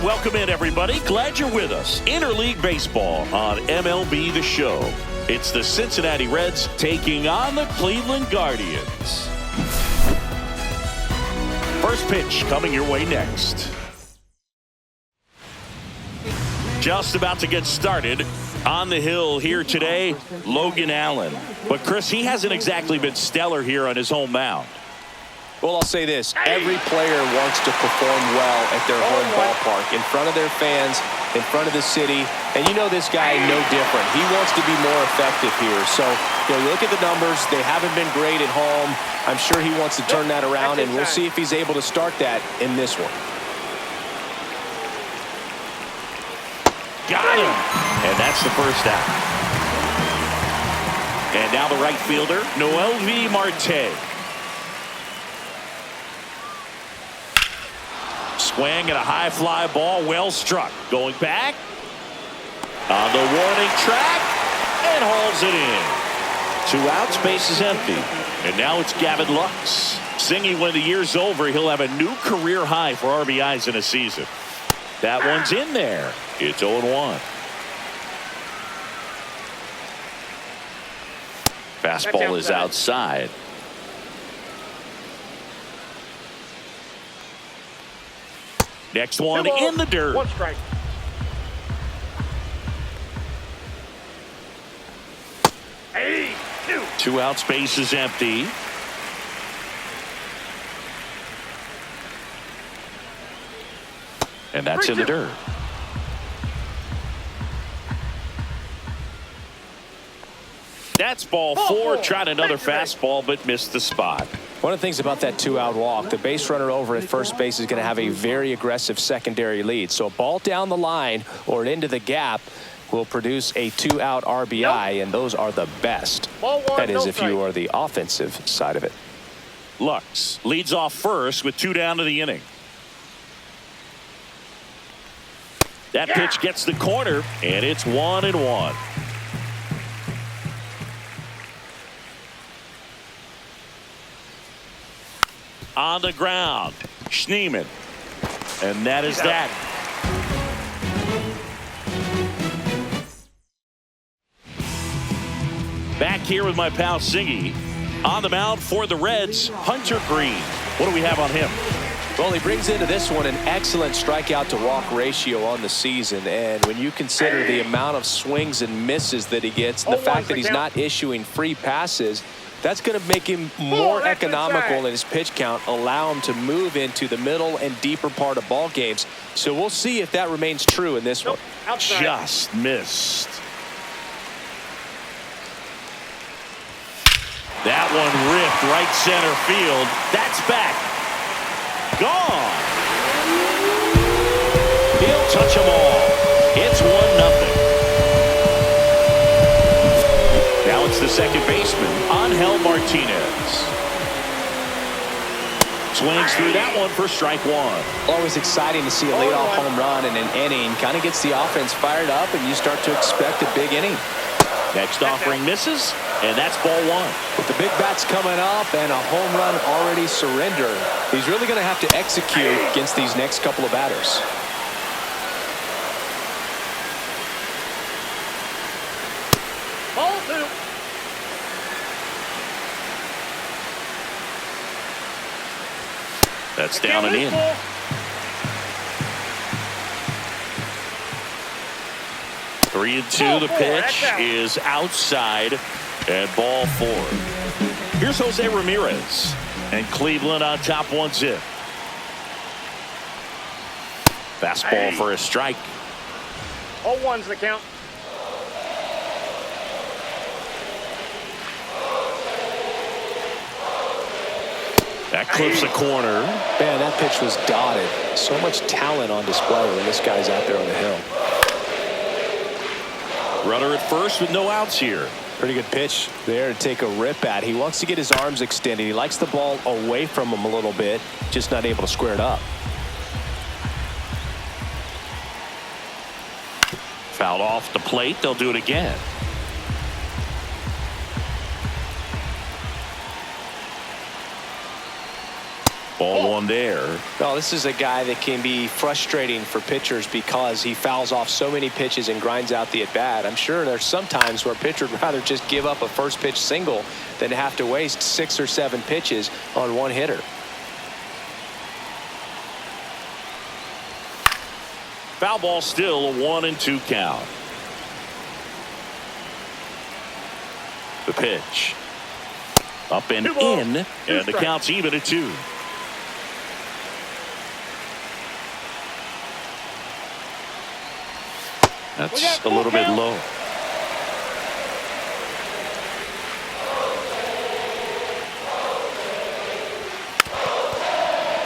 And welcome in, everybody. Glad you're with us. Interleague Baseball on MLB The Show. It's the Cincinnati Reds taking on the Cleveland Guardians. First pitch coming your way next. Just about to get started. On the hill here today, Logan Allen. But, Chris, he hasn't exactly been stellar here on his home mound. Well, I'll say this. Every player wants to perform well at their home ballpark, in front of their fans, in front of the city. And you know this guy no different. He wants to be more effective here. So, you look at the numbers. They haven't been great at home. I'm sure he wants to turn that around, and we'll see if he's able to start that in this one. Got him. And that's the first out. And now the right fielder, Noel V. Marte. Swing and a high fly ball, well struck. Going back on the warning track and hauls it in. 2 outs, base is empty. And now it's Gavin Lux. Singy, when the year's over, he'll have a new career high for RBIs in a season. That one's in there. It's 0-1. Fastball is outside. Next one in the dirt. 1 strike. Hey, 2 outs, base is empty. And that's in the dirt. That's ball 4. Tried another fastball, but missed the spot. One of the things about that 2-out walk, the base runner over at first base is going to have a very aggressive secondary lead. So a ball down the line or into the gap will produce a 2-out RBI, and those are the best. That is if you are the offensive side of it. Lux leads off first with 2 down to the inning. That pitch gets the corner, and it's 1-1. On the ground, Schneemann. And that is that. Back here with my pal Singy. On the mound for the Reds, Hunter Green. What do we have on him? Well, he brings into this one an excellent strikeout to walk ratio on the season. And when you consider the amount of swings and misses that he gets, and the fact that he's not issuing free passes, that's going to make him more economical in his pitch count, allow him to move into the middle and deeper part of ball games. So we'll see if that remains true in this one. Just missed. That one ripped right center field. That's back. Gone. He'll touch them all. It's 1-0. Now it's the second baseman, Angel Martinez. Swings through that one for strike 1. Always exciting to see a leadoff home run in an inning. Kind of gets the offense fired up, and you start to expect a big inning. Next offering misses, and that's ball 1. With the big bats coming up and a home run already surrendered, he's really going to have to execute against these next couple of batters. Ball 2. That's down and in. Three and 2. The pitch is outside, and ball 4. Here's Jose Ramirez, and Cleveland on top 1-0. Fastball for a strike. 0-1's the count. That clips the corner. Man, that pitch was dotted. So much talent on display when this guy's out there on the hill. Runner at first with no outs here. Pretty good pitch there to take a rip at. He wants to get his arms extended. He likes the ball away from him a little bit, just not able to square it up. Fouled off the plate. They'll do it again. Ball one there. Well, this is a guy that can be frustrating for pitchers because he fouls off so many pitches and grinds out the at-bat. I'm sure there's some times where a pitcher would rather just give up a first pitch single than have to waste 6 or 7 pitches on one hitter. Foul ball, still a 1-2 count. The pitch. Up and in, and the count's even at 2. That's a little bit low.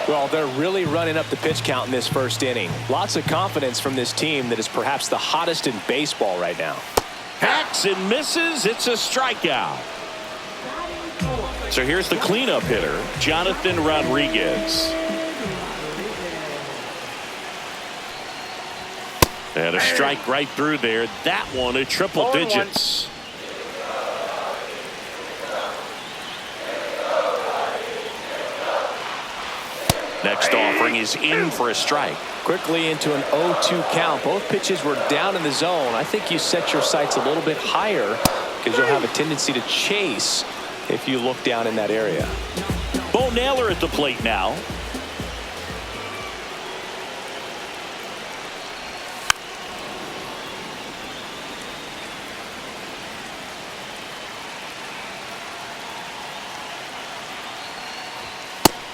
Well, they're really running up the pitch count in this first inning. Lots of confidence from this team that is perhaps the hottest in baseball right now. Hacks and misses. It's a strikeout. So here's the cleanup hitter, Jonathan Rodriguez. And a strike right through there. That one at triple digits. Next offering is in for a strike. Quickly into an 0-2 count. Both pitches were down in the zone. I think you set your sights a little bit higher because you'll have a tendency to chase if you look down in that area. Bo Naylor at the plate now.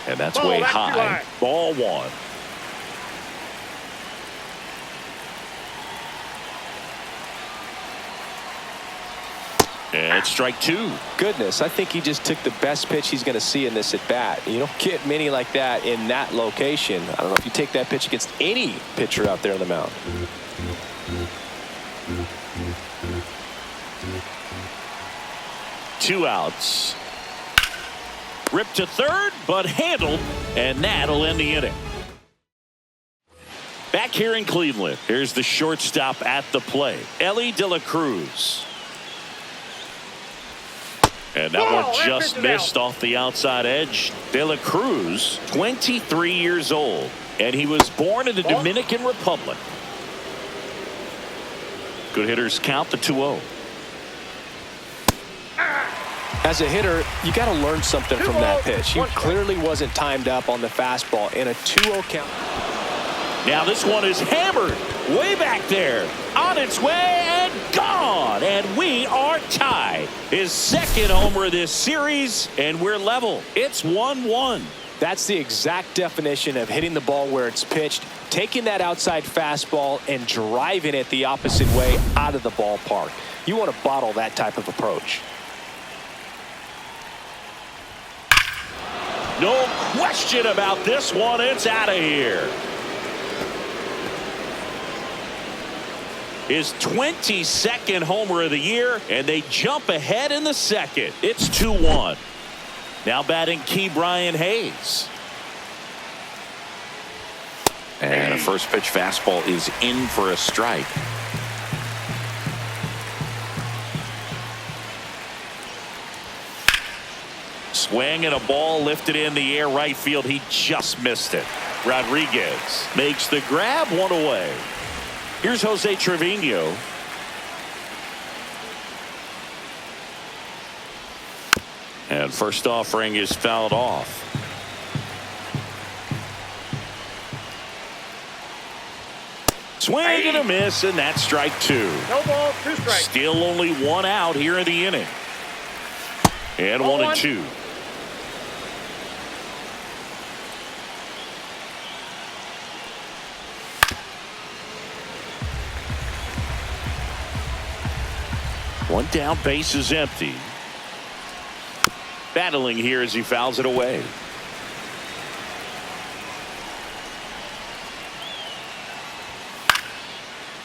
And that's way high. Ball one. And it's strike 2. Goodness, I think he just took the best pitch he's going to see in this at bat. You don't get many like that in that location. I don't know if you take that pitch against any pitcher out there on the mound. Two outs. Ripped to third, but handled, and that'll end the inning. Back here in Cleveland, here's the shortstop at the plate, Ellie De La Cruz. And that one just missed off the outside edge. De La Cruz, 23 years old, and he was born in the Dominican Republic. Good hitters count the 2-0. As a hitter, you got to learn something from that pitch. He clearly wasn't timed up on the fastball in a 2-0 count. Now this one is hammered way back there, on its way and gone, and we are tied. His second homer of this series, and we're level. It's 1-1. That's the exact definition of hitting the ball where it's pitched, taking that outside fastball and driving it the opposite way out of the ballpark. You want to bottle that type of approach. No question about this one. It's out of here. His 22nd homer of the year, and they jump ahead in the second. It's 2-1. Now batting Ke'Bryan Hayes. And a first pitch fastball is in for a strike. Swing and a ball lifted in the air right field. He just missed it. Rodriguez makes the grab, one away. Here's Jose Trevino. And first offering is fouled off. Swing and a miss, and that's strike 2. No ball, 2 strikes. Still only 1 out here in the inning. And 1-2. One down, base is empty. Battling here as he fouls it away.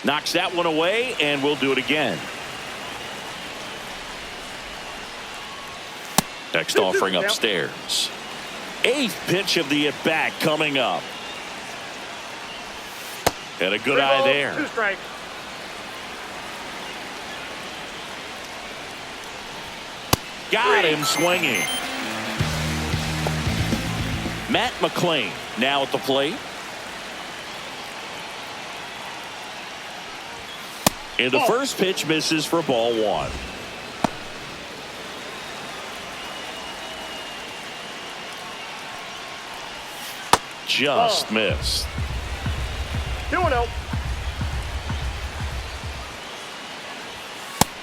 Knocks that one away, and we'll do it again. Next offering upstairs. 8th pitch of the at-bat coming up. And a good eye there. 2 strikes. Got him swinging. Matt McClain now at the plate. And the first pitch misses for ball one. Just missed. 2-0.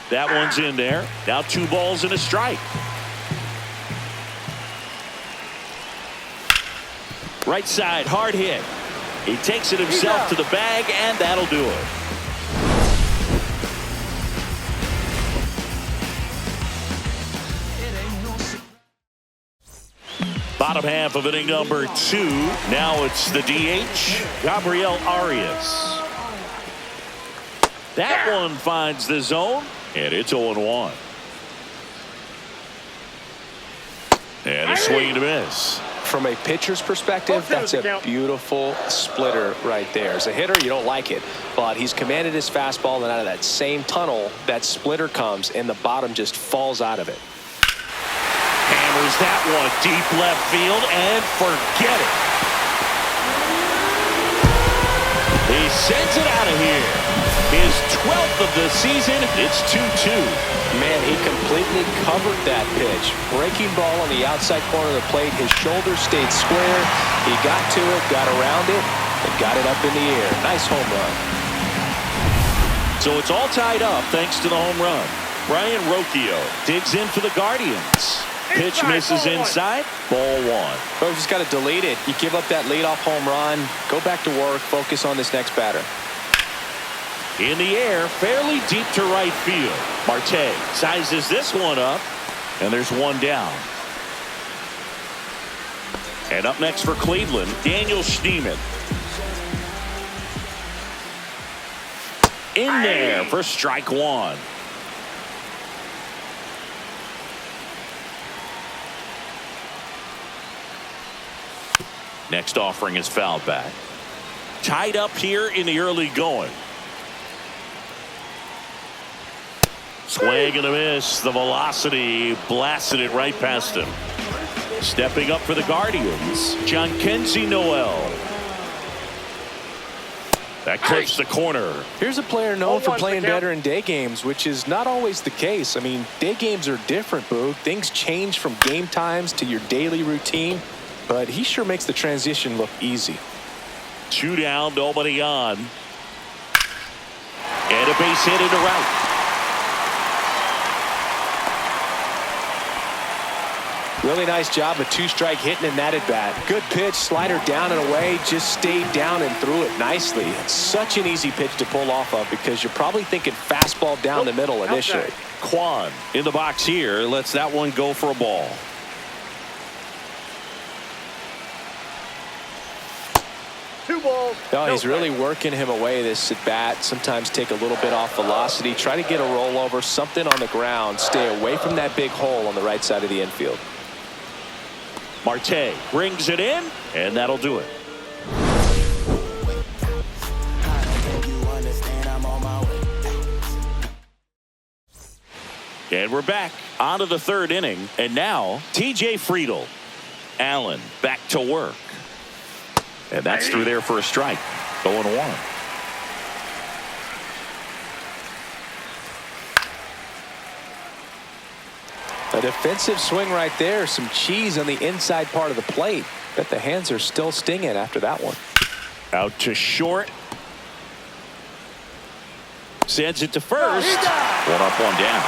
That one's in there. Now 2 balls and a strike. Right side, hard hit. He takes it himself to the bag, and that'll do it. Bottom half of inning number 2. Now it's the DH, Gabriel Arias. That one finds the zone, and it's 0-1. And a swing and a miss. From a pitcher's perspective, that's a beautiful splitter right there. As a hitter, you don't like it, but he's commanded his fastball, and out of that same tunnel, that splitter comes, and the bottom just falls out of it. Hammers that one deep left field, and forget it. He sends it out of here. His 12th of the season. It's 2-2. Man, he completely covered that pitch. Breaking ball on the outside corner of the plate. His shoulder stayed square. He got to it, got around it, and got it up in the air. Nice home run. So it's all tied up thanks to the home run. Brian Rocchio digs in for the Guardians. Pitch misses inside. Ball one. But we just got to delete it. You give up that leadoff home run. Go back to work. Focus on this next batter. In the air, fairly deep to right field. Marte sizes this one up, and there's one down. And up next for Cleveland, Daniel Schneemann. In there for strike one. Next offering is fouled back. Tied up here in the early going. Swing and a miss. The velocity blasted it right past him. Stepping up for the Guardians, Jhonkensy Noel. That clips the corner. Here's a player known for playing better in day games, which is not always the case. I mean, day games are different, Boog. Things change from game times to your daily routine, but he sure makes the transition look easy. 2 down, nobody on. And a base hit into right. Really nice job of 2-strike hitting in that at bat. Good pitch, slider down and away, just stayed down and threw it nicely. It's such an easy pitch to pull off of because you're probably thinking fastball down the middle initially. Kwan in the box here lets that one go for a ball. Two balls. Oh, he's really working him away this at bat. Sometimes take a little bit off velocity. Try to get a rollover, something on the ground. Stay away from that big hole on the right side of the infield. Marte brings it in, and that'll do it. And we're back onto the 3rd inning, and now TJ Friedl. Allen back to work. And that's through there for a strike. 0-1. A defensive swing right there. Some cheese on the inside part of the plate. Bet the hands are still stinging after that one. Out to short. Sends it to first. 1 up, 1 down.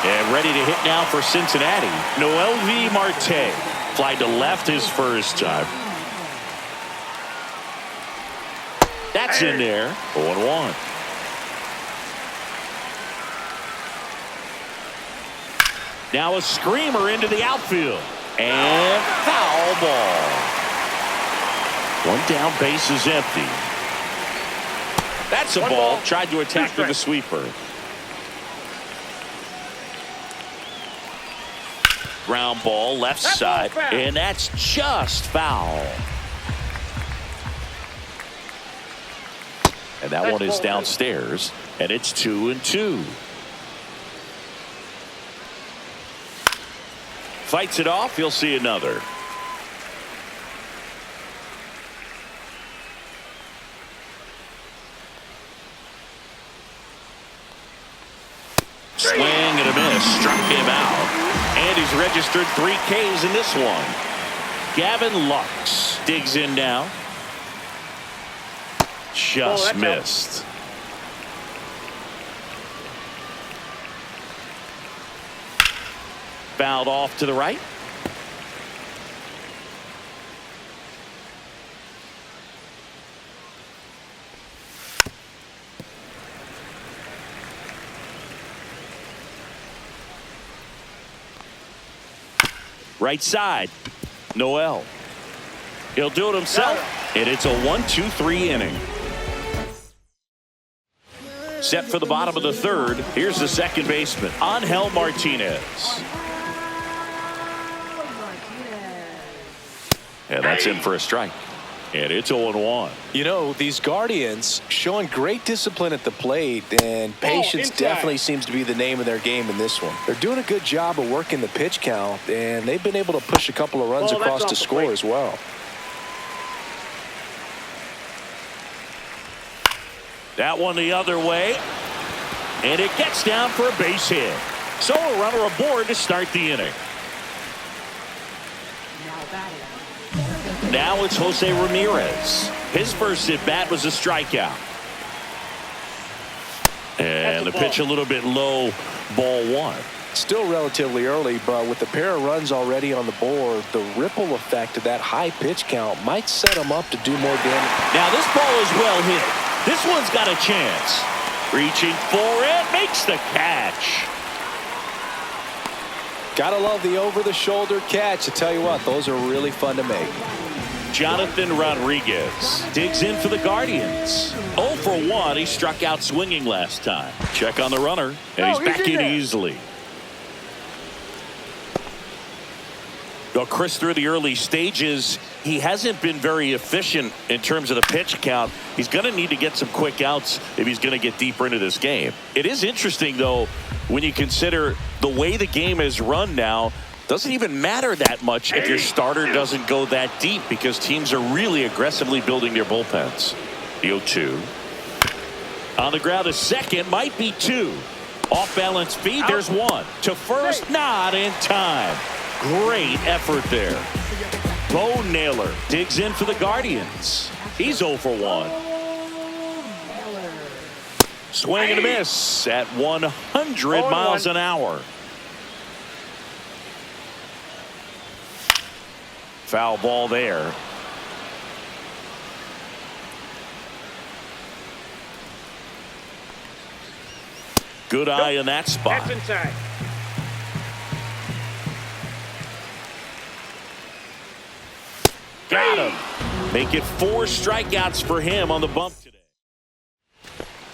And ready to hit now for Cincinnati. Noelvi Marte. Fly to left his first time. That's in there. 0-1. Now a screamer into the outfield. And foul ball. 1 down, base is empty. That's a ball. Tried to attack with a sweeper. Ground ball, left side. And that's just foul. And that one is downstairs. And it's 2-2. Fights it off. He'll see another. just struck him out. And he's registered 3 Ks in this one. Gavin Lux digs in now. Just missed. Fouled off to the right. Right side, Noel. He'll do it himself, and it's a 1-2-3 inning. Set for the bottom of the third. Here's the second baseman, Angel Martinez. And that's in for a strike. And it's 0-1. You know, these Guardians showing great discipline at the plate, and patience definitely seems to be the name of their game in this one. They're doing a good job of working the pitch count, and they've been able to push a couple of runs across to score as well. That one the other way, and it gets down for a base hit. So a runner aboard to start the inning. Now it's Jose Ramirez. His first at bat was a strikeout. And the pitch a little bit low, ball 1. Still relatively early, but with a pair of runs already on the board, the ripple effect of that high pitch count might set him up to do more damage. Now this ball is well hit. This one's got a chance. Reaching for it, makes the catch. Gotta love the over-the-shoulder catch. I tell you what, those are really fun to make. Jonathan Rodriguez digs in for the Guardians. 0 for 1. He struck out swinging last time. Check on the runner, and he's back in easily. Well, Chris, through the early stages, he hasn't been very efficient in terms of the pitch count. He's going to need to get some quick outs if he's going to get deeper into this game. It is interesting, though, when you consider the way the game is run now. Doesn't even matter that much if your starter doesn't go that deep, because teams are really aggressively building their bullpens. The 0-2. On the ground, a second, might be 2. Off balance feed, there's 1. To first, not in time. Great effort there. Bo Naylor digs in for the Guardians. He's 0 for 1. Swing and a miss at 100 miles an hour. Foul ball there. Good eye in that spot. That's inside. Got him. Make it 4 strikeouts for him on the bump today.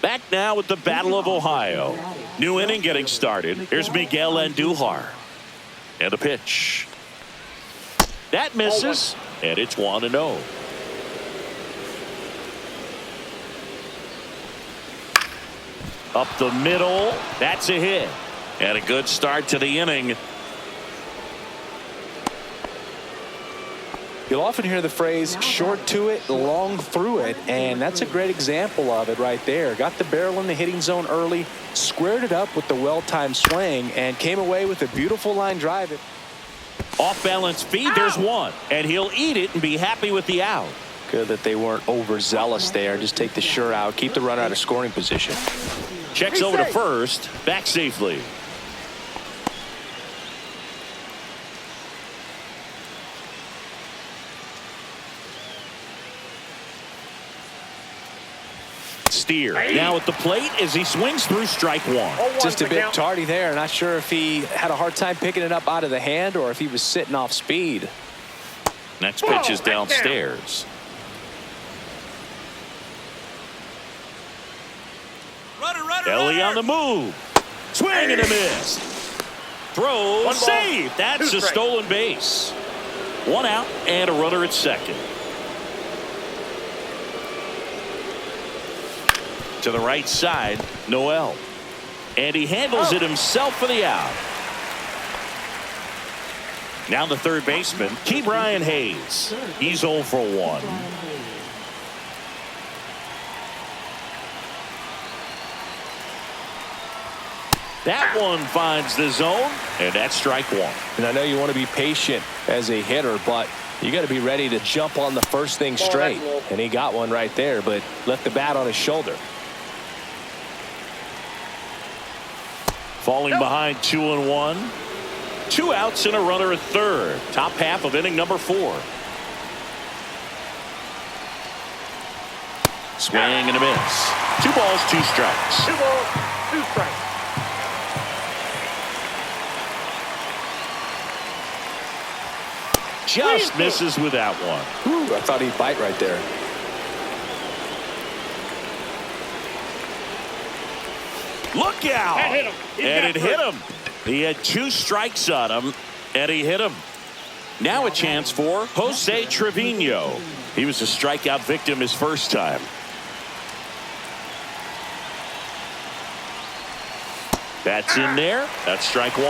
Back now with the Battle of Ohio. New inning getting started. Here's Miguel Andujar. And the pitch. That misses, and it's 1-0. Up the middle, that's a hit. And a good start to the inning. You'll often hear the phrase short to it, long through it, and that's a great example of it right there. Got the barrel in the hitting zone early, squared it up with the well-timed swing, and came away with a beautiful line drive. Off balance feed, there's 1, and he'll eat it and be happy with the out. Good that they weren't overzealous there. Just take the sure out, keep the runner out of scoring position. Checks over to first, back safely. Steer now at the plate as he swings through strike 1. Just a bit tardy there. Not sure if he had a hard time picking it up out of the hand or if he was sitting off speed. Next pitch is downstairs. Ellie on the move. Swing and a miss. Throw, save. That's a stolen base. 1 out and a runner at second. To the right side, Noel. And he handles it himself for the out. Now the third baseman, Ke'Bryan Hayes. He's 0 for 1. That one finds the zone, and that's strike one. And I know you want to be patient as a hitter, but you got to be ready to jump on the first thing straight. And he got one right there, but left the bat on his shoulder. Falling behind 2-1. 2 outs and a runner at third. Top half of inning number 4. Swing and a miss. 2 balls, 2 strikes. 2 balls, 2 strikes. Just misses with that one. Ooh, I thought he'd bite right there. Look out! That hit him. And it hit him. He had 2 strikes on him, and he hit him. Now a chance for Jose Trevino. He was a strikeout victim his first time. That's in there. That's strike 1.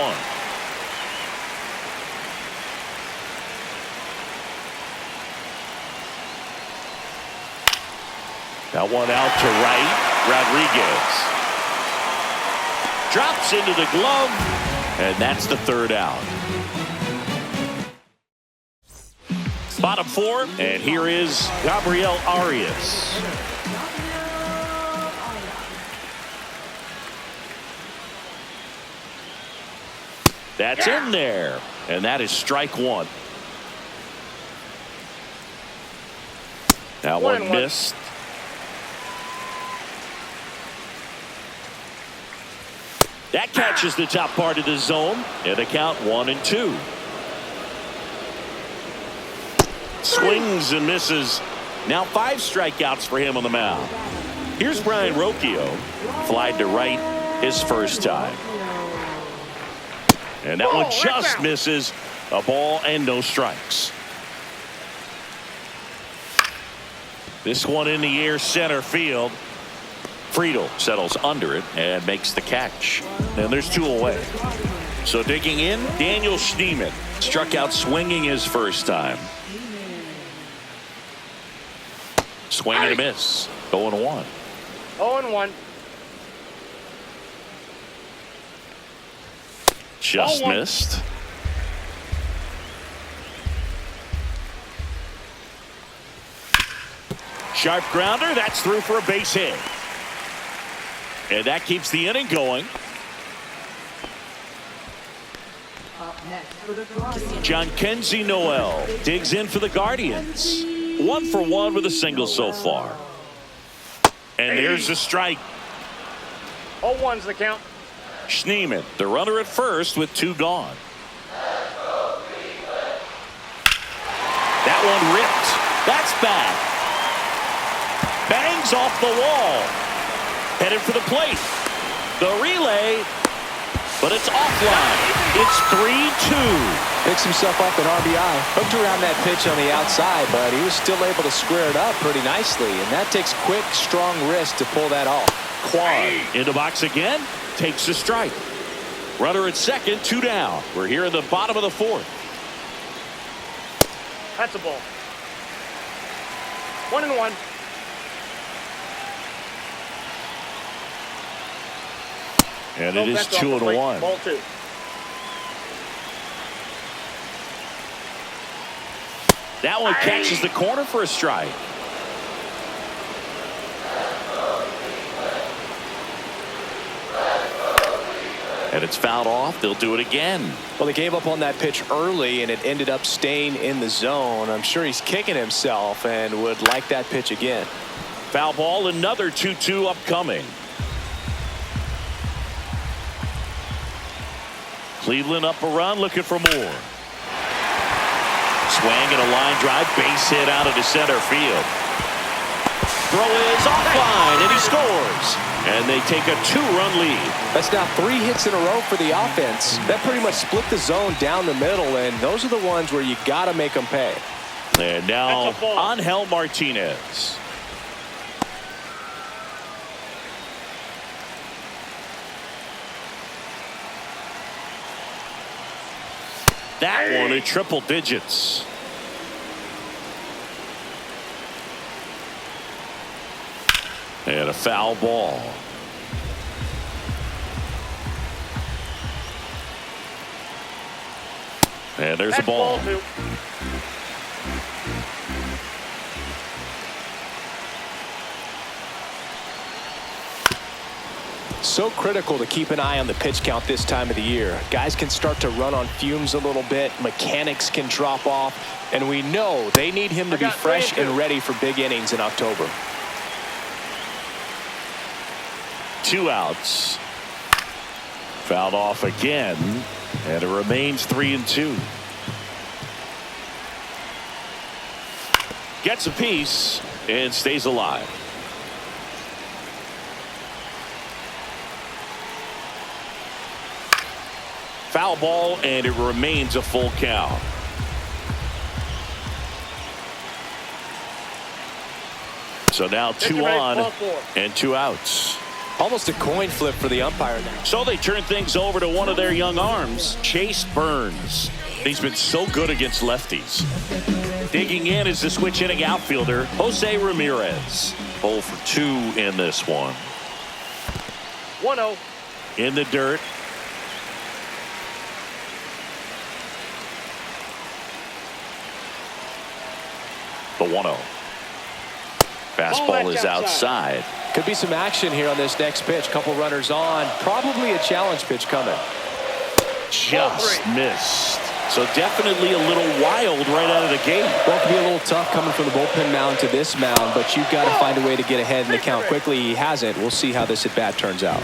That one out to right. Rodriguez drops into the glove, and that's the 3rd out. Bottom 4, and here is Gabriel Arias. That's in there, and that is strike 1. That one missed. That catches the top part of the zone, and a count 1-2. Swings and misses. Now 5 strikeouts for him on the mound. Here's Brian Rocchio. Flied to right his first time. And that one just misses. A ball and no strikes. This one in the air, center field. Friedel settles under it and makes the catch. And there's 2 away. So digging in, Daniel Schneemann struck out swinging his first time. Swing and a miss. 0-1. 0-1. Just missed. Sharp grounder. That's through for a base hit. And that keeps the inning going. John Kenzie Noel digs in for the Guardians. 1 for 1 with a single so far. And there's a strike. 0-1's the count. Schneemann, the runner at first with 2 gone. That one ripped. That's back. Bangs off the wall. Headed for the plate. The relay, but it's offline. It's 3-2. Picks himself up an RBI. Hooked around that pitch on the outside, but he was still able to square it up pretty nicely. And that takes quick, strong wrist to pull that off. Quan in the box again. Takes a strike. Runner at second, 2 down. We're here in the bottom of the 4th. That's a ball. 1-1. And it is 2-1. Ball 2. That one catches the corner for a strike. And it's fouled off. They'll do it again. Well, they gave up on that pitch early, and it ended up staying in the zone. I'm sure he's kicking himself and would like that pitch again. Foul ball, another 2-2 upcoming. Cleveland up a run, looking for more. Swing and a line drive, base hit out into center field. Throw is offline, and he scores. And they take a 2-run lead. That's now 3 hits in a row for the offense. That pretty much split the zone down the middle, and those are the ones where you got to make them pay. And now Angel Martinez. That one at triple digits. And a foul ball. And there's That's the ball. two. So critical to keep an eye on the pitch count this time of the year. Guys can start to run on fumes a little bit. Mechanics can drop off. And we know they need him to be fresh and ready for big innings in October. 2 outs. Fouled off again. And it remains 3-2. Gets a piece and stays alive. Foul ball, and it remains a full count. So now 2 on and 2 outs. Almost a coin flip for the umpire now. So they turn things over to one of their young arms, Chase Burns. He's been so good against lefties. Digging in is the switch hitting outfielder, Jose Ramirez. 0 for 2 in this one. 1-0. In the dirt. The 1-0. Fastball is outside. Could be some action here on this next pitch. Couple runners on. Probably a challenge pitch coming. Just missed. So definitely a little wild right out of the gate. Well, it could be a little tough coming from the bullpen mound to this mound, but you've got to find a way to get ahead in the count quickly. He hasn't. We'll see how this at bat turns out.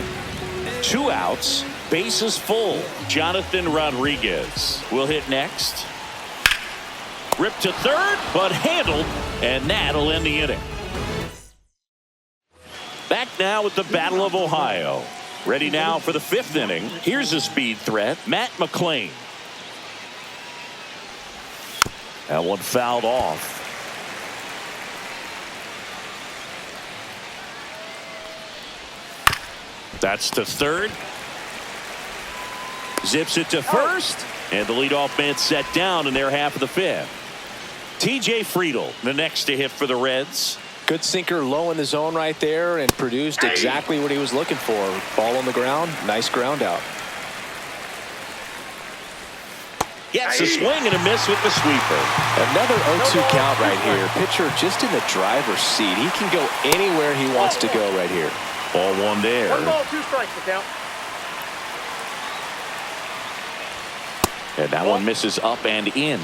2 outs, bases full. Jonathan Rodriguez will hit next. Ripped to third, but handled, and that'll end the inning. Back now with the Battle of Ohio. Ready now for the 5th inning. Here's a speed threat, Matt McClain. That one fouled off. That's to third. Zips it to first. And the leadoff man set down in their half of the 5th. TJ Friedl, the next to hit for the Reds. Good sinker low in the zone right there and produced exactly what he was looking for. Ball on the ground. Nice ground out. Gets a swing and a miss with the sweeper. Another 0-2 count right here. Pitcher just in the driver's seat. He can go anywhere he wants to go right here. Ball 1 there. 1 ball, 2 strikes to count. And that one misses up and in.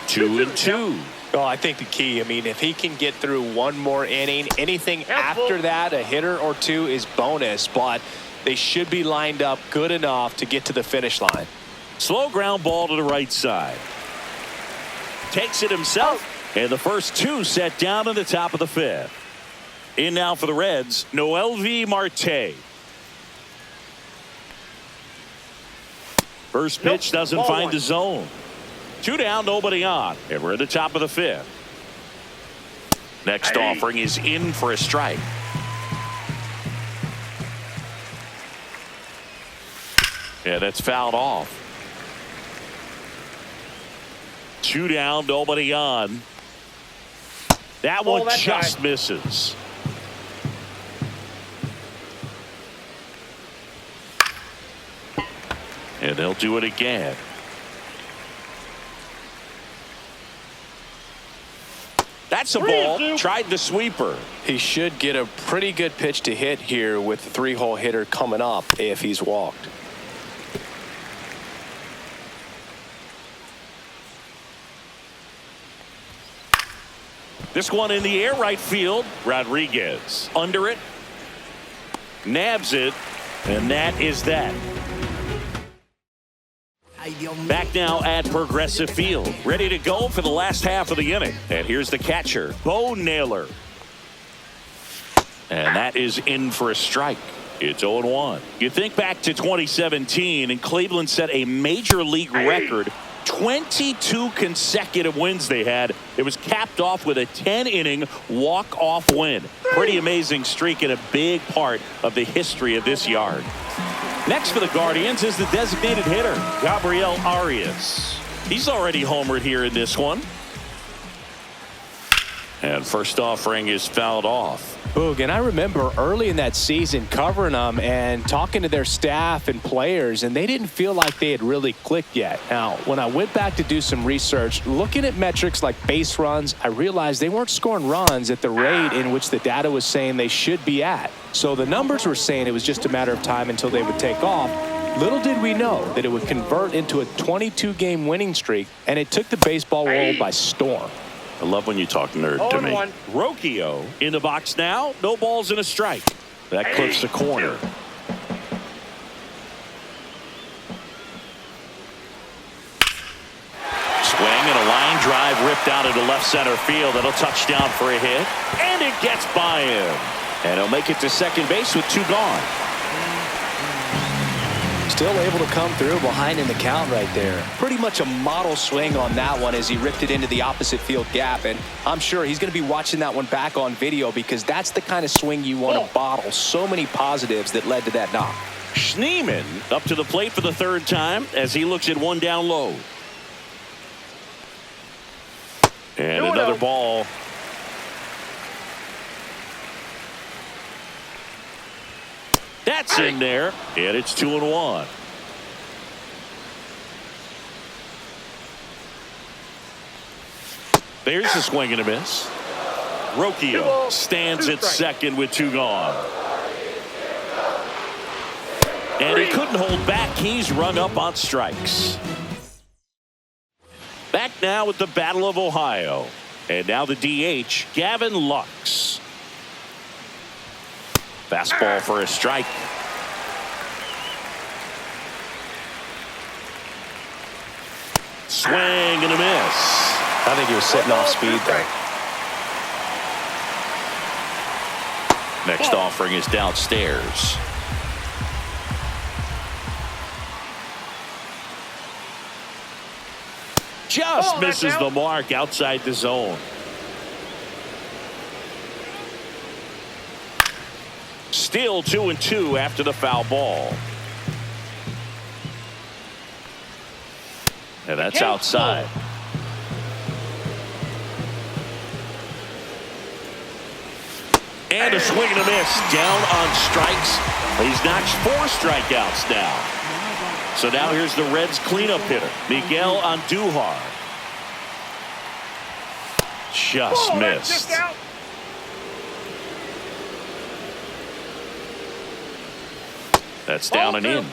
2-2. Well, I think the key, I mean, if he can get through one more inning, anything after that, a hitter or 2 is bonus, but they should be lined up good enough to get to the finish line. Slow ground ball to the right side. Takes it himself, and the first 2 set down in the top of the 5th. In now for the Reds, Noelvi Marte. First pitch doesn't find the zone. 2 down, nobody on, and we're at the top of the 5th. Next offering is in for a strike. Yeah, that's fouled off. 2 down, nobody on. That one just misses. And they'll do it again. That's a ball. Tried the sweeper. He should get a pretty good pitch to hit here with the 3-hole hitter coming up if he's walked. This one in the air, right field. Rodriguez under it. Nabs it. And that is that. Back now at Progressive Field. Ready to go for the last half of the inning. And here's the catcher, Bo Naylor. And that is in for a strike. It's 0-1. You think back to 2017, and Cleveland set a major league record. 22 consecutive wins they had. It was capped off with a 10-inning walk-off win. Pretty amazing streak and a big part of the history of this yard. Next for the Guardians is the designated hitter, Gabriel Arias. He's already homered here in this one. And first offering is fouled off. Boog, and I remember early in that season covering them and talking to their staff and players, and they didn't feel like they had really clicked yet. Now, when I went back to do some research, looking at metrics like base runs, I realized they weren't scoring runs at the rate in which the data was saying they should be at. So the numbers were saying it was just a matter of time until they would take off. Little did we know that it would convert into a 22-game winning streak, and it took the baseball world by storm. I love when you talk nerd to me. Rocchio in the box now. No balls and a strike. That clips the corner. Swing and a line drive ripped out into left center field. That'll touch down for a hit. And it gets by him. And he'll make it to second base with 2 gone. Still able to come through behind in the count right there. Pretty much a model swing on that one as he ripped it into the opposite field gap. And I'm sure he's going to be watching that one back on video because that's the kind of swing you want to bottle. So many positives that led to that knock. Schneemann up to the plate for the 3rd time as he looks at 1 down low. And another ball. That's in there, and it's 2-1. There's a swing and a miss. Rocchio stands at second with 2 gone. And he couldn't hold back. He's rung up on strikes. Back now with the Battle of Ohio. And now the DH, Gavin Lux. Fastball for a strike. Swing and a miss. I think he was sitting off speed there. Next offering is downstairs. Just misses the mark outside the zone. Still 2-2 after the foul ball. And that's outside. And a swing and a miss. Down on strikes. He's notched 4 strikeouts now. So now here's the Reds cleanup hitter, Miguel Andujar. Just missed. That's down and in.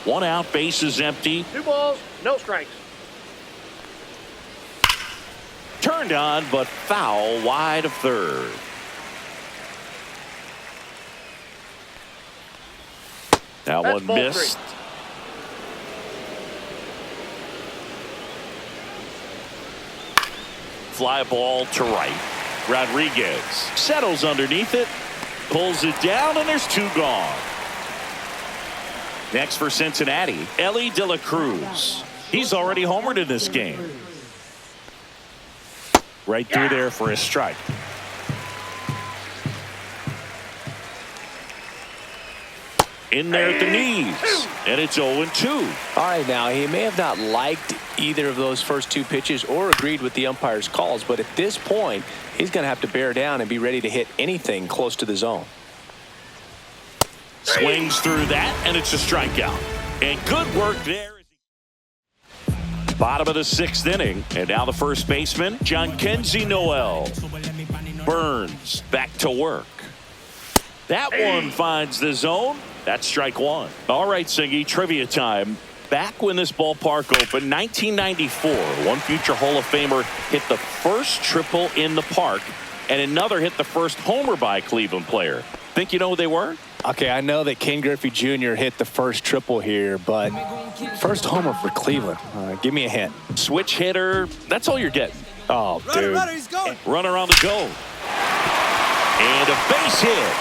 1 out, bases empty. 2 balls, no strikes. Turned on, but foul wide of third. That one missed. Fly ball to right. Rodriguez settles underneath it, pulls it down, and there's 2 gone. Next for Cincinnati, Ellie De La Cruz. He's already homered in this game. Right through there for a strike. In there at the knees, and it's 0-2. All right, now he may have not liked either of those first 2 pitches or agreed with the umpire's calls, but at this point, he's going to have to bear down and be ready to hit anything close to the zone. Swings through that, and it's a strikeout. And good work there. Bottom of the 6th inning, and now the first baseman, Jhonkensy Noel. Burns back to work. That one finds the zone. That's strike 1. All right, Singy, trivia time. Back when this ballpark opened, 1994, one future Hall of Famer hit the first triple in the park, and another hit the first homer by a Cleveland player. Think you know who they were? Okay, I know that Ken Griffey Jr. hit the first triple here, but first homer for Cleveland. Give me a hint. Switch hitter. That's all you're getting. Oh, dude. Runner on the go. And a base hit.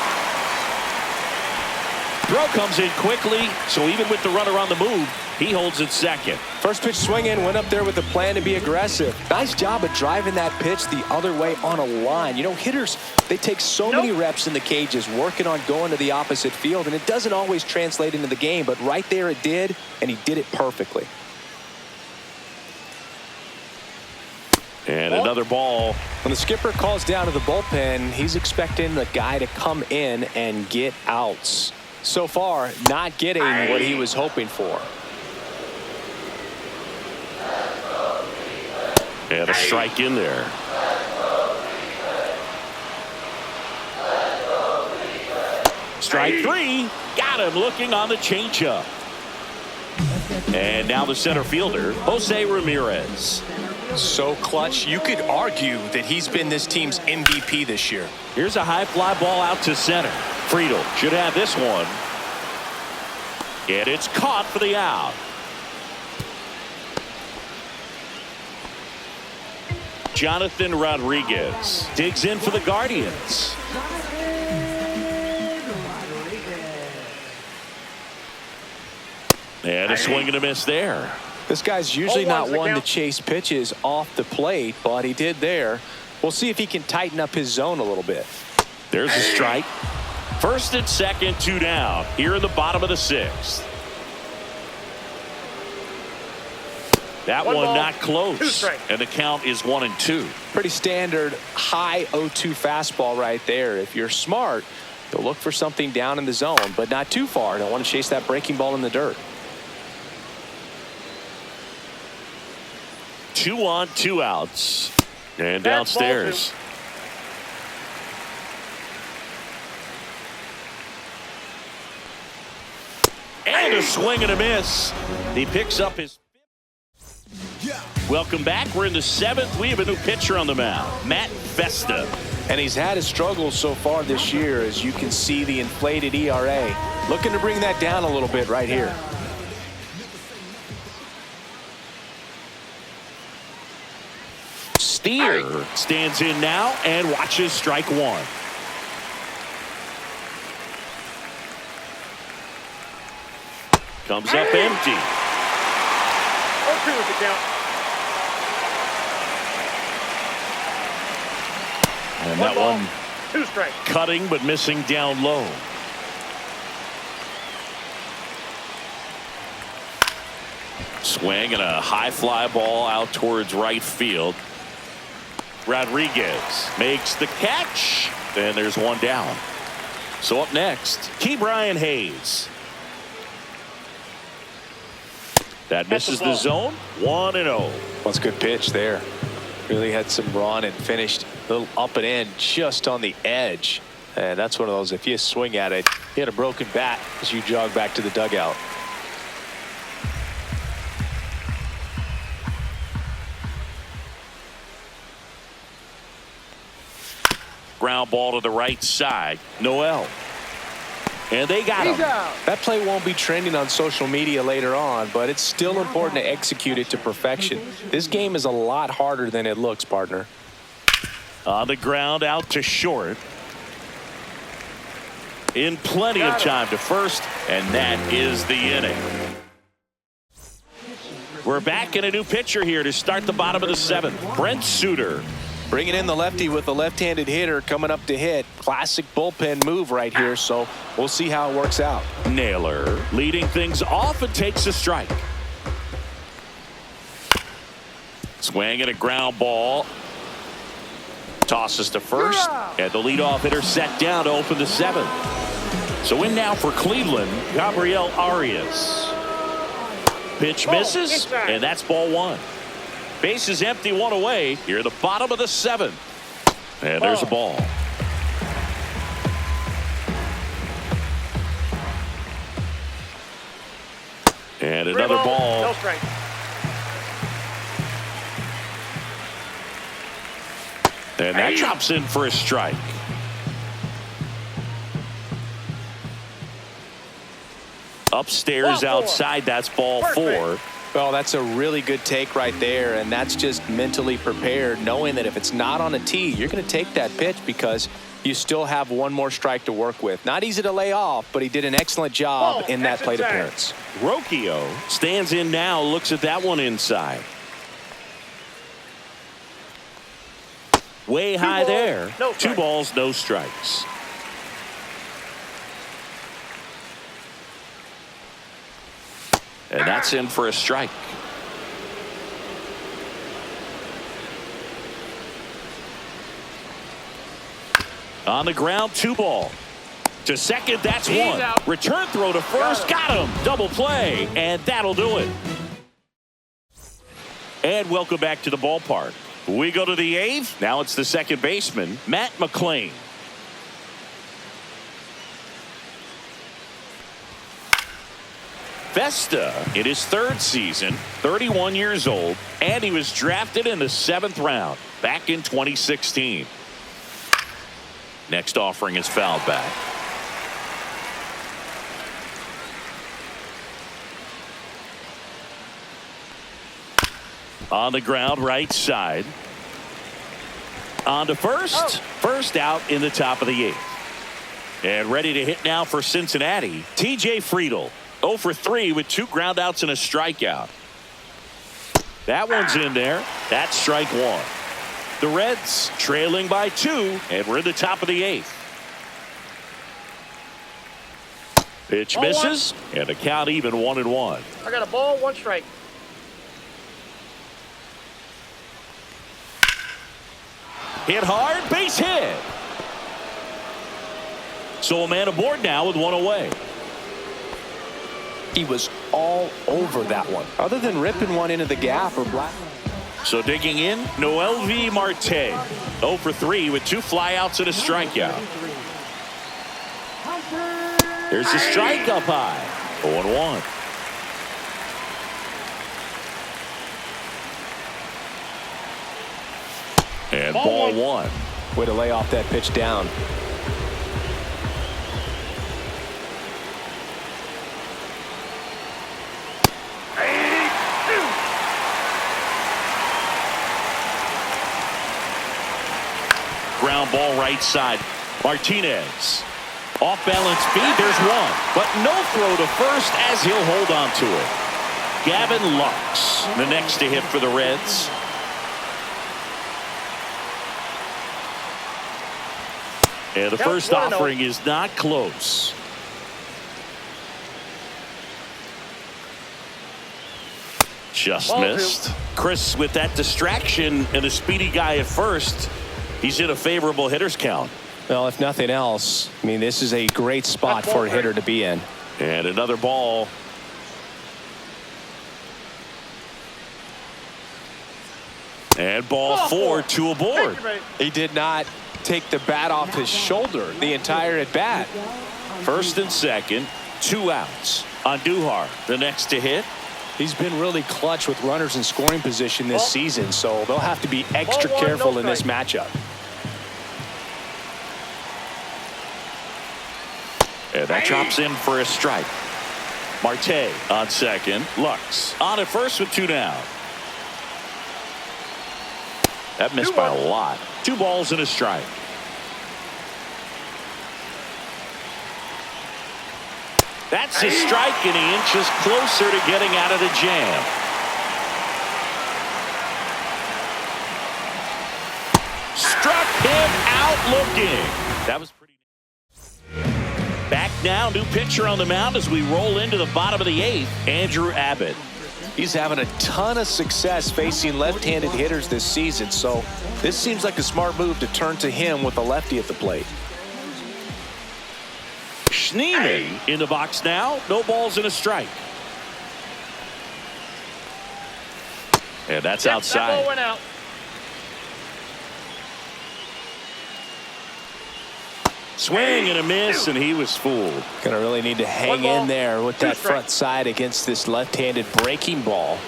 Throw comes in quickly, so even with the runner on the move, he holds it second. First pitch swing in, went up there with a plan to be aggressive. Nice job of driving that pitch the other way on a line. You know, hitters, they take so many reps in the cages working on going to the opposite field, and it doesn't always translate into the game, but right there it did, and he did it perfectly. And another ball. When the skipper calls down to the bullpen, he's expecting the guy to come in and get outs. So far, not getting what he was hoping for. And a strike in there. Strike three. Got him looking on the changeup. And now the center fielder, Jose Ramirez. So clutch, you could argue that he's been this team's MVP this year. Here's a high fly ball out to center. Friedel should have this one. And it's caught for the out. Jonathan Rodriguez digs in for the Guardians. And a swing and a miss there. This guy's usually not one to chase pitches off the plate, but he did there. We'll see if he can tighten up his zone a little bit. There's a strike. First and second, 2 down. Here in the bottom of the 6th. That one not close. And the count is 1-2. Pretty standard high 0-2 fastball right there. If you're smart, you'll look for something down in the zone, but not too far. Don't want to chase that breaking ball in the dirt. 2 on, 2 outs. And downstairs. And a swing and a miss. He picks up his. Welcome back. We're in the 7th. We have a new pitcher on the mound, Matt Vesta. And he's had his struggles so far this year, as you can see the inflated ERA. Looking to bring that down a little bit right here. Steer stands in now and watches strike 1. Comes up empty. 0-2 is the count. And that one 2 strikes. Cutting but missing down low. Swing and a high fly ball out towards right field. Rodriguez makes the catch. And there's one down. So up next, Ke'Bryan Hayes. That misses the zone. 1-0. That's a good pitch there. Really had some run and finished a little up and in just on the edge. And that's one of those, if you swing at it, you hit a broken bat as you jog back to the dugout. Ground ball to the right side. Noel. And they got him. That play won't be trending on social media later on, but it's still important to execute it to perfection. This game is a lot harder than it looks, partner. On the ground out to short. In plenty of time to first, and that is the inning. We're back in a new pitcher here to start the bottom of the 7th. Brent Suter. Bringing in the lefty with a left-handed hitter coming up to hit. Classic bullpen move right here, so we'll see how it works out. Naylor leading things off and takes a strike. Swing and a ground ball. Tosses to first, and the leadoff hitter set down to open the 7th. So in now for Cleveland, Gabriel Arias. Pitch misses, and that's ball 1. Base is empty, 1 away. Here at the bottom of the 7th. And there's a ball. And another ball. No strike. And that drops in for a strike. Upstairs outside, that's ball 4. Well, that's a really good take right there, and that's just mentally prepared, knowing that if it's not on a tee, you're going to take that pitch because you still have one more strike to work with. Not easy to lay off, but he did an excellent job in that plate appearance. Rocchio stands in now, looks at that one inside. Way high there. 2 balls, no strikes. And that's in for a strike. On the ground, 2 ball. To second, that's He's 1. out. Return throw to first, got him. Double play, and that'll do it. And welcome back to the ballpark. We go to the 8th. Now it's the second baseman, Matt McLean. Vesta in his 3rd season, 31 years old, and he was drafted in the 7th round back in 2016. Next offering is fouled back. On the ground, right side. On to first. First out in the top of the 8th. And ready to hit now for Cincinnati, TJ Friedl. 0 for 3 with 2 groundouts and a strikeout. That one's in there. That's strike 1. The Reds trailing by 2, and we're in the top of the 8th. Pitch misses, and the count even 1-1. I got a ball, 1 strike. Hit hard, base hit. So a man aboard now with 1 away. He was all over that one. Other than ripping one into the gap or black. So digging in, Noelvi Marte. 0 for 3 with 2 flyouts and a strikeout. There's the strike up high. 0-1. And ball 1. Way to lay off that pitch down. Ground ball right side. Martinez. Off balance feed. There's 1. But no throw to first as he'll hold on to it. Gavin Lux, the next to hit for the Reds. And the first offering is not close. Just missed. Chris, with that distraction and a speedy guy at first, he's in a favorable hitter's count. Well, if nothing else, I mean, this is a great spot for a hitter to be in. And another ball. And ball 4, 2 aboard. He did not take the bat off his shoulder the entire at bat. First and second, 2 outs. On Duhar, the next to hit. He's been really clutch with runners in scoring position this season, so they'll have to be extra careful in this matchup. And that drops in for a strike. Marte on second. Lux on at first with 2 down. That missed by a lot. 2 balls and a strike. That's a strike, and he inches closer to getting out of the jam. Struck him out looking. That was pretty. Back now, new pitcher on the mound as we roll into the bottom of the 8th, Andrew Abbott. He's having a ton of success facing left-handed hitters this season, so this seems like a smart move to turn to him with a lefty at the plate. Schneemann in the box now. No balls and a strike. And that's outside. That ball went out. Swing and a miss, and he was fooled. Gonna really need to hang in there with that front side against this left-handed breaking ball.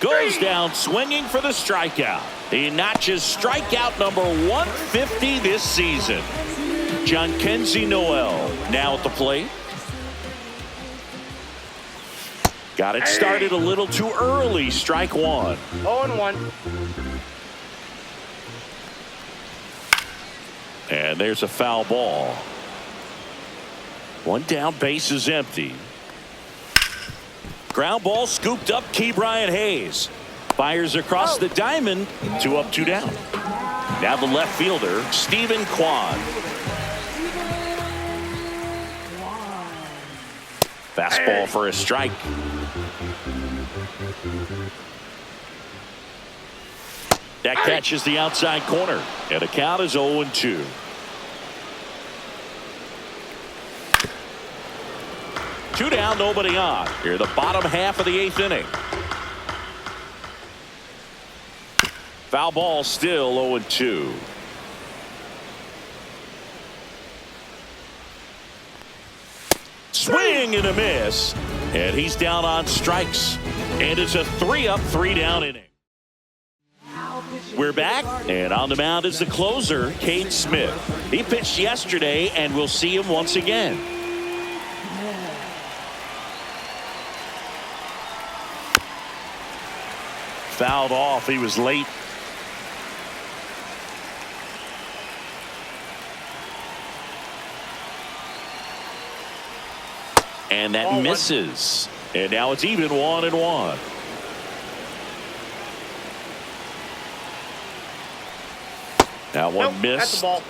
Goes down swinging for the strikeout. He notches strikeout number 150 this season. Jhonkensy Noel now at the plate. Got it started a little too early. Strike 1. 0-1. And there's a foul ball. 1 down, base is empty. Ground ball scooped up. Key Brian Hayes fires across the diamond. 2 up, 2 down. Now the left fielder, Stephen Kwan. Fastball for a strike. That catches the outside corner, and the count is 0-2. Two down, nobody on. Here, the bottom half of the 8th inning. Foul ball, still 0-2. Swing and a miss, and he's down on strikes. And it's a 3-up, 3-down inning. We're back, and on the mound is the closer, Cade Smith. He pitched yesterday, and we'll see him once again. Fouled off. He was late. And that misses. And now it's even 1-1. That one missed. That's the ball.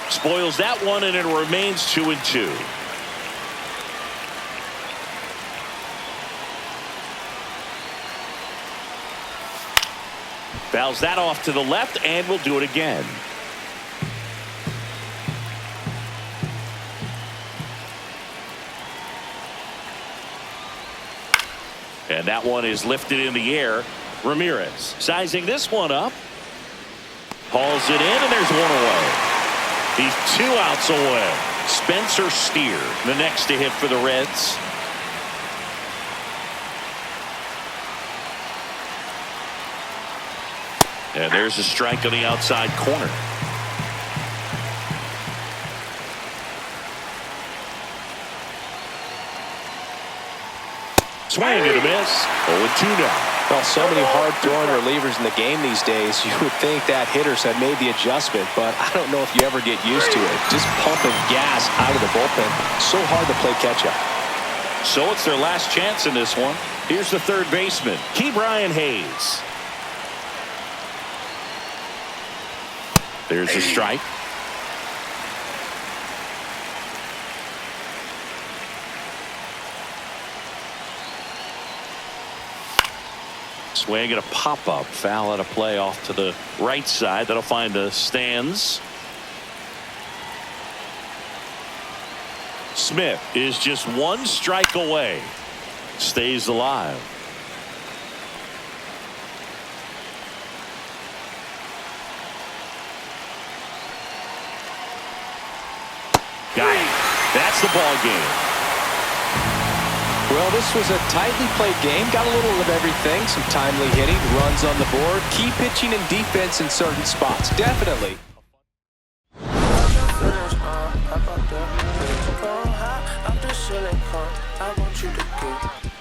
Spoils that one, and it remains 2-2. Fouls that off to the left, and we'll do it again. And that one is lifted in the air. Ramirez sizing this one up. Hauls it in, and there's one away. He's 2 outs away. Spencer Steer, the next to hit for the Reds. And there's a strike on the outside corner. Swing and a miss. 0-2 now. Well, so many hard-throwing relievers in the game these days, you would think that hitters have made the adjustment, but I don't know if you ever get used to it. Just pumping gas out of the bullpen. So hard to play catch-up. So it's their last chance in this one. Here's the third baseman, Ke'Bryan Hayes. There's a strike. Swing and a pop-up. Foul out of play off to the right side. That'll find the stands. Smith is just 1 strike away. Stays alive. Got it. That's the ball game. Well, this was a tightly played game. Got a little of everything. Some timely hitting, runs on the board, key pitching and defense in certain spots. Definitely. I'm just chilling, I want you to get